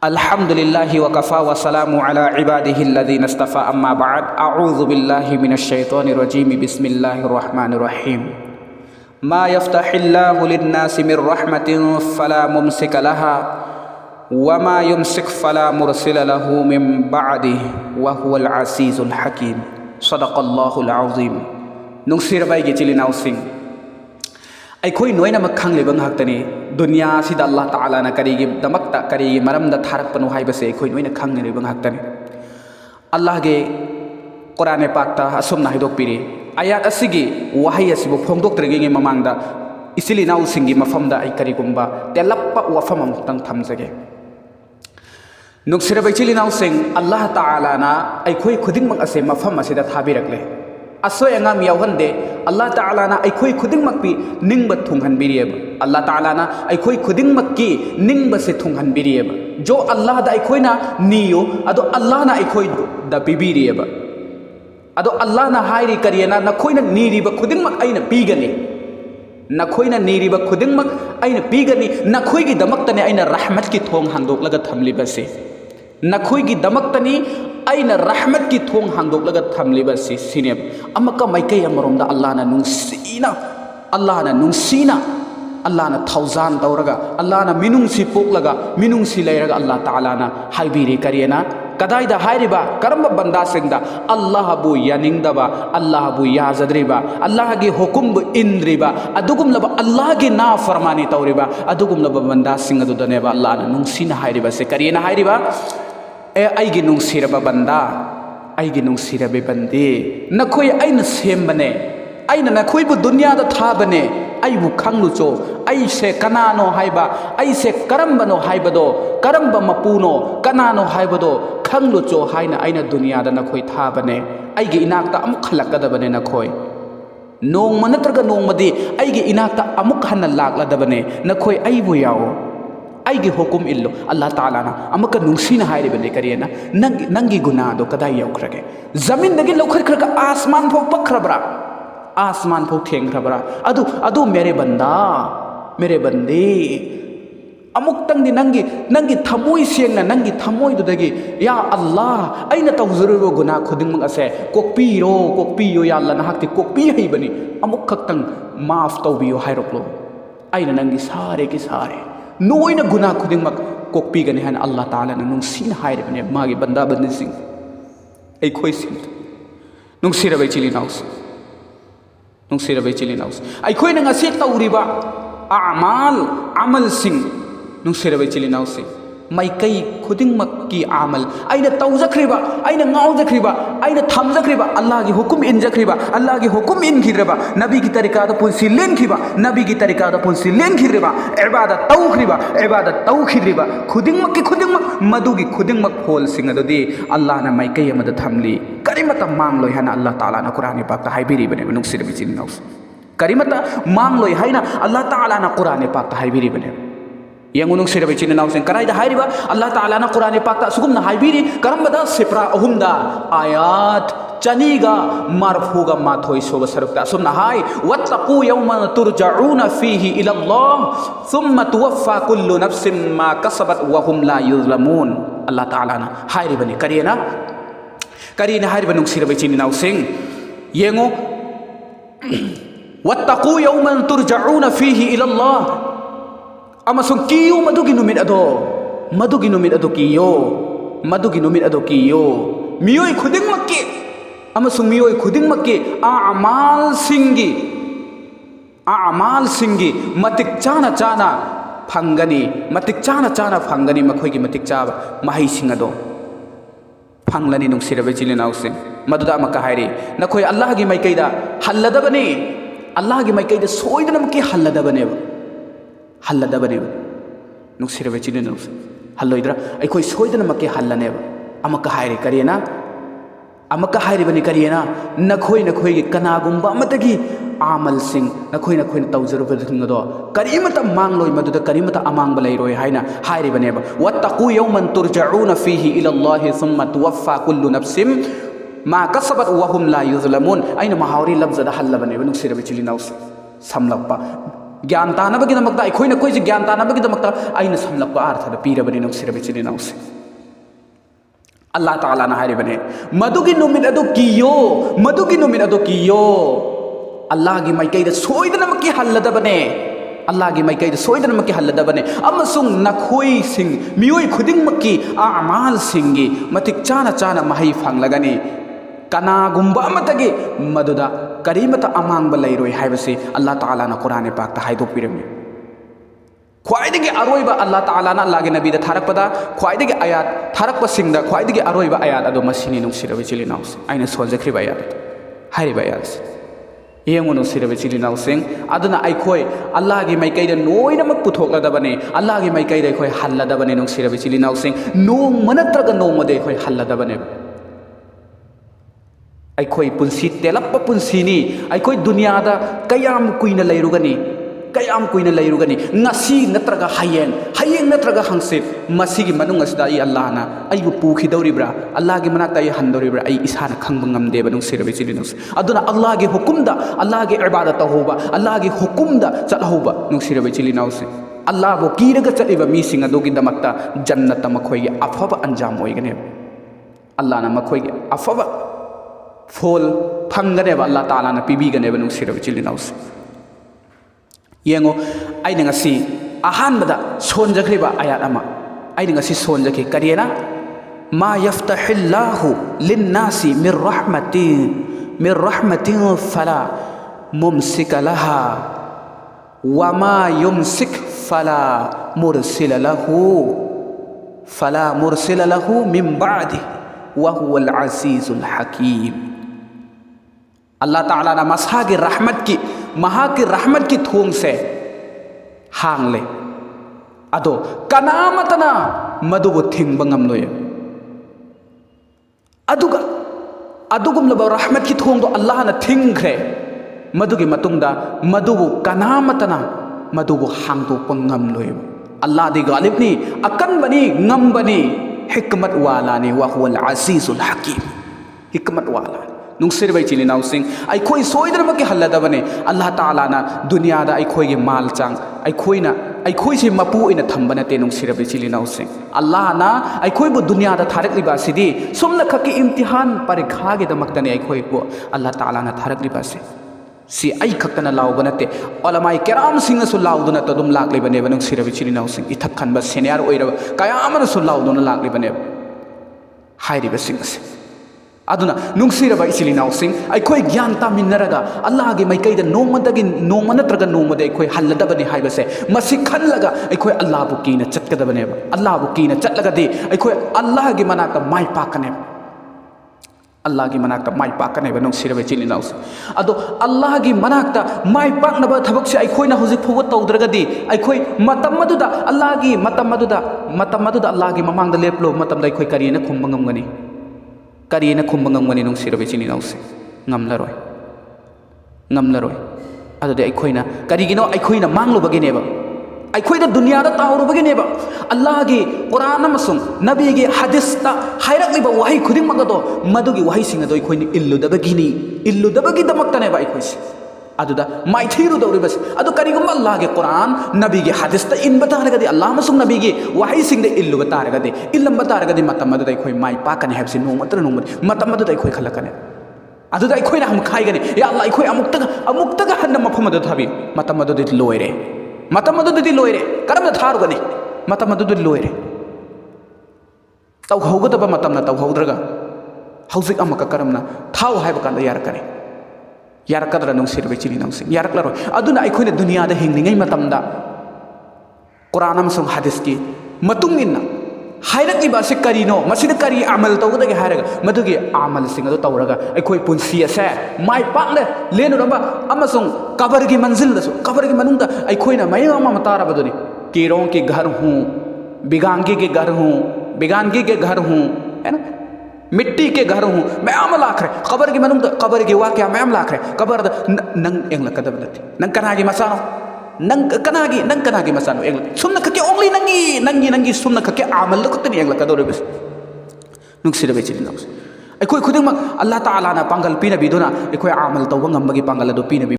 अल्हम्दुलिल्लाहि व कफ़ा व सलामु अला इबादिहिल्लज़ीना इस्तफ़ा अम्मा बअद अऊज़ु बिल्लाहि मिनश्शैतानिर रजीम बिस्मिल्लाहिर रहमानिर रहीम मा यफ्तहिल्लाहु लिन्नासि मिर रहमतिन फला मुमसिक लहा व मा युमसिक फला मुरसिल लहु मिन बअदिहि व हुवल अज़ीज़ुल हकीम सदक़ल्लाहुल अज़ीम नुंसिरबाइगे चिलिनाउसिंग अखोई नोइनमक खंगलिबा ngakhtani दुनिया सिदा अल्लाह ताला ना करीगी दमकता करीगी मरमदा थारकपनु हाइबसे अखोई नोइना खंगलिबा ngakhtani अल्लाह गे कुरान पाकता असुमना हाइदोकपिरि आयात असिगी वहाई असिबु फोंदोक्त्रगिंगे ममांगदा इसिलिनाउसिंगी मफमदा आई करीगुंबा तेलप्पा वफम अमतंग थमजगे नुक्सिरबाइ चिलिनाउसिंग अल्लाह ताला ना अखोई खुदिंगमक असे मफम असिदा थाबिरकले असोय अंगाम यावहंदे अल्लाह ताला ना अखोई खुदिंगमक पि निंगब थुंगहनबिरियब अल्लाह ताला ना अखोई खुदिंगमक की निंगब से थुंगहनबिरियब जो अल्लाह दा अखोई ना नियो अदो अल्लाह ना अखोई दा पिबिरियब अदो अल्लाह ना हाइरि करियना नखोइना नीरिब खुदिंगमक अइना पीगनी नखोइना नीरिब खुदिंगमक अइना पीगनी नखोइगी दमक्तने अइना रहमत की थोंग हांदोकलगा थमलिबसे नखोइगी दमक्तनी अइना रहमत की थोंग हांदोकलगा थमलिबसे सिनेब अमका माइकै अमरोमदा अल्लाह ना नुंसीना अल्लाह ना थौजान तौरगा अल्लाह ना मिनुंसी पोकलगा मिनुंसी लैरगा अल्लाह ताला ना हाइबिरि करियना कदाइदा हाइरिबा करम बंदा सिंगदा अल्लाह बु यानिंगदबा अल्लाह बु याजद्रिबा अल्लाह गे हुकुम बु इंद्रिबा अदुगुमलबा अल्लाह गे ना फरमानी तौरिबा अदुगुमलबा बंदा सिंगदुदनेबा अल्लाह ना नुंसीना हाइरिबा से करियना हाइरिबा ए आइगे नुंसीरबा बंदा आइगे नुंसीरबे बंदे नखोय आइना सेमबने आइना नखोयबु दुनियादा थाबने आइबु खंगलुचो आइसे कनानो हाइबा आइसे करम्बनो हाइबदो करम्ब मपुनो कनानो हाइबदो खंगलुचो हाइना आइना दुनियादा नखोय थाबने आइगे इनाकता अमुक खलकदबने नखोय नोंग नत्रगा नोंगमदी आइगे इनाकता अमुक हन्ना लाकलदबने नखोय आइबु याओ आइगे हुकुम इल्लो अल्लाह ताला ना अमुक नुंसीना हाइरिबने करियना नंगी गुनादो कदाय यौखरगे जमीन दगे लौखरखरगा आसमान फो पखरबरा आसमान फो थेंखरबरा अदु मेरे बंदे अमुक तंगदी नंगी थमोय सेंगना नंगी थमोय दुदगी या अल्लाह अइना तौजरुबो गुना खुदिंग असे कोकपियो या अल्लाह नहाक्ति कोकपी हइबनी अमुक खक्तंग माफ तौबियो हाइरोक्लो अइना नंगी सारे की सारे नोइना गुना खुदिंगमक कोकपीगने हन अल्लाह ताला ना नुंसीना हाइरिबने मागी बंदा बंदिसिंग अखोय सिंग नुंसिरबाइ चिलिनाउस नुंसिरबाइ चिलिनाउस अखोयना ngasi तौरिबा अमल सिंग नुंसिरबाइ चिलिनाउस माइकै खुदिंगमक की अमल आइना तौजख्रिबा आइना ngaujख्रिबा आइना थमजख्रिबा अल्लाह की हुकुम इनजख्रिबा अल्लाह की हुकुम इनखिरबा नबी की तरीका दा पुंसी लेनखिबा नबी की तरीका दा पुंसी लेनखिरबा इबादत तौखिरबा खुदिंगमक मदुगी खुदिंगमक फोल सिंग अदुदी अल्लाह ना माइकै अमदा थमली करिमता मांगलोय हाना अल्लाह ताला ना कुरान पाक हाइबिरिबने नुंसिरबाइ चिलिनाउस करिमता मांगलोय हाइना अल्लाह ताला ना कुरान पाक हाइबिरिबने यंगु नुंसिरबाइ चिलिनाउसिंग कराइदा हाइरिबा अल्लाह ताला ना कुरान पाक सुगुमना हाइबिरि करमबदा सिप्रा अहुमदा आयात चनीगा मारफूगा माथोय सोबा सरुकता सुमना हाय वत्तकू यौमन तुरजऊना फीही इलल्लाह सुम्मा तुवफ्फा कुल्लु नफ्सिन मा कसबत व हुम ला युज़लमून अल्लाह ताला ना हाइरिबने करिना हाइरिबा नुंसिरबाइ चिलिनाउसिंग यंगु वत्तकू यौमन तुरजऊना फीही इलल्लाह अमसुंग कियो मदुगी नुमित अदो कियो मियोय खुदिंगमक्की अमसुंग मियोय खुदिंगमक्की आमाल सिंगी मतिक चाना फंगनी मखोयगी मतिक चाब महै सिंग अदो फंगलनी नुंसिरबाइ चिलिनाउसिंग मदुदा अमका हाइरि नखोय अल्लाह की माइकैदा हल्लदबने अल्लाह की माइकैदा सोइदनमक्की हल्लदबने नुंसिरबाइ चिलिनाउस हल्लोइद्रा अखोय सोइदनमक्की हल्लनेब अमका हाइरि करियना नखोयगी कनागुंबा अमतगी आमल सिंग नखोयना तौजरुबदो करिमता मांगलोय मदुदा करिमता अमांगबा लैरोय हाइना हाइरिबनेब वत्तकू यौमन तुरजऊना फीही इलल्लाहि सुम्मा तुवफ्फा कुल्लु नफ्सिन मा कसबत व हुम ला युज़लमून अइना महावरी लफ्ज़दा हल्लबनेब नुंसिरबाइ चिलिनाउस समलप्पा ज्ञान तानबगीदमक्ता अखोइना कोइसे ज्ञान तानबगीदमक्ता आइना समलक्पा अर्थदा पीरबनि नुंसिरबे चिलिनाउसे अल्लाह ताला ना हारिबने मदुगी नुमित अदु कियो मदुगी नुमित अदु कियो अल्लाह की माइकैदा सोइदनमक्की हल्लदबने अल्लाह की माइकैदा सोइदनमक्की हल्लदबने अमसुंग नखोइ सिंग मियोइ खुदिंगमक्की आमाल सिंगी मतिक चाना चाना महै फंगलगनी कनागुंबा अमतगी मदुदा करीमता अमांग लैरोय हाइबसे अल्लाह ताला ना कुरान पाकता हाइदोपिरमे ख्वाइदगी अरोइबा अल्लाह ताला ना अल्लाह के नबी दा थारकपदा ख्वाइदगी आयात थारकपा सिंगदा ख्वाइदगी अरोइबा आयात अदो मसिनी नुंसिरबे चिलिनाउसे आइना सोलजख्रिबा आयात हारिबा आयात येंगो नुंसिरबे चिलिनाउसिंग अदुना आइखोय अल्लाह की माइकैदा नोइनमक पुथोकलदबने अल्लाह की माइकैदा आइखोय हल्लदबने नुंसिरबे चिलिनाउसिंग नोंग नत्रगा नोंगदे आइखोय हल्लदबने अखोई पुंसी तेलप पुंसीनी अखोई दुनियादा कयाम कुइना लैरुगनी कयाम कुइना लैरुगनी ngasi नत्रगा हयेंग हयेंग नत्रगा हंगसे मसीगी मनुंग असदा ई अल्लाह ना अइबु पुखिदौरिब्रा अल्लाह की मनाक्ता ई हंदौरिब्रा अइ इसाना खंग ngamdeba नुंग सिरबे चिलिनुस अदुना अल्लाह की हुकुमदा अल्लाह की इबादत होबा अल्लाह की हुकुमदा चलहोबा नुंग सिरबे चिलिनाउस अल्लाह बो कीरगा चलिबा मीसिंग अदोगी दमक्ता जन्नत मखोइगे अफबा अंजाम होइगने अल्लाह ना मखोइगे अफबा फोल फंगनेबा अल्लाह ताला ना पीबीगनेबा नुंसिरबे चिलिनाउस येंगो आइना ngasi अहानबदा सोनजख्रिबा आयात अमा आइना ngasi सोनजखि करियना मा यफ्तहिल्लाहु लिन्नासि मिर रहमतिन फला मुमसिक लहा वमा युमसिक फला मुरसिल लहु मिन बादि वहुवल अज़ीज़ुल हकीम अल्लाह ताला ना मसा की रहमत की महा की रहमत की थोंग से हांगले अदो कनामतना मदुबु थिंग बंगमलोय अदुगा अदुगुमलब रहमत की थोंग दो अल्लाह ना थिंगख्रे मदुगी मतुंगदा मदुबु कनामतना मदुबु हांगदो पंगमलोय अल्लाह दी गालिबनी अकनबनी ngambani हिकमत वालानी वहुवल अज़ीज़ुल हकीम हिकमत वाला नुंसिरबे चिलिनाउसिंग अखोई सोइदरमके हल्लदबने अल्लाह ताला ना दुनियादा अखोइगे माल चांग अखोइना अखोइसे मपु इना थंबनते नुंसिरबे चिलिनाउसिंग अल्लाह ना अखोइबु दुनियादा थारकलिबा सिदी सुमना खकी इम्तिहान परीक्षागे दमक्तने अखोइबु अल्लाह ताला ना थारकलिबा si ai khakana laubonate olamai keram singa su lauduna to dum lakle bane banung sirabi chilinaw sing ithak khanba senior oira kaya amana su lauduna lakle bane hairi ba sing se aduna nung siraba chilinaw sing ai khoi gyan ta minnaraga allah ge mai kaida nomada gi nomana traga nomada ai khoi hallada bane haiba se masi khallaga ai khoi allah bu kina chatkada bane allah bu kina chatlaga di ai khoi allah ge manaka mai pakane अल्लाह की मनाक्ता माइ पाकने बनुंग सिरबे चिलिनाउस अदो अल्लाह की मनाक्ता माइ पाकनब थबक से अखोइना हुजिक फुग तौद्रगदी अखोइ मतमदुदा अल्लाह की मतमदुदा अल्लाह की ममांगदा लेपलो मतमदा अखोइ करियना खुंबंगमगनी नुंग सिरबे चिलिनाउस ngamlaroi adode अखोइना करिगिनो अखोइना मांगलो बगिनेबा अखोइदा दुनियादा ताउरबगिनेबा अल्लाह की कुरान अमसुंग नबी की हदीस ता हाइरकलिबा वही खुदिंग मगदो मदुगी वही सिंगदो अखोइनि इल्लुदबगी दमक्तनेबा अखोइस अदुदा माइथिरु दौरिबस अदु करिगुम अल्लाह के कुरान नबी की हदीस ता इनबा तारगदि अल्लाह अमसुंग नबी की वही सिंगदे इल्लुबा तारगदि इल्लंबा तारगदि मतमदुदा अखोइ माइ पाकने हैबसि नोमत्र मतमदुदा अखोइ खलकने अदुदा अखोइना हम खाइगने या अल्लाह अखोइ अमुक्तगा हन्न मफमदु थाबि मतमदुदि लोइरे मतमदुदि लोइरे करम थारुगनी मतमदुदि लोइरे तौहौगदबा मतमना तौहौद्रगा हौजिक अमक करमना थाउ हाइबा कांदा यारकने यारकदरा नुंसिरबे चिलिनाउसिंग यारकलरो अदुना अखोइना दुनियादा हिंगनिंगै मतमदा कुरान अमसुंग हदीस की मतुंगिना हाइरकलिबा से करिनो मसिदा करि अमल तौगदगे हाइरगा मदुगी अमल सिंग अदु तौरगा अखोइ पुंसी असे माइ पाकले लेनुरबा अमसुंग कबर की मंजिल दसु कबर की मनुंगदा अखोइना मयमा मतारबदुनी कीरों के घर हूं बिगांगी के घर हूं है ना मिट्टी के घर हूं मैं अमल आखरे कबर की मनुंगदा कबर की वाक्या मैं अमल आखरे कबर नंग एंगला कदबदति नंग कनागी मसानो नंग कनागी मसानो एंगला सुमना कके ओंगली नंगी सुमना कके अमल लकतनी एंगला कदोरबस नुंगसिरबे चिलिनाउस अखोइ खुदिंग अल्लाह ताला ना पांगल पीना बिदुना अखोइ अमल तौबा ngambagi पांगल अदु पीना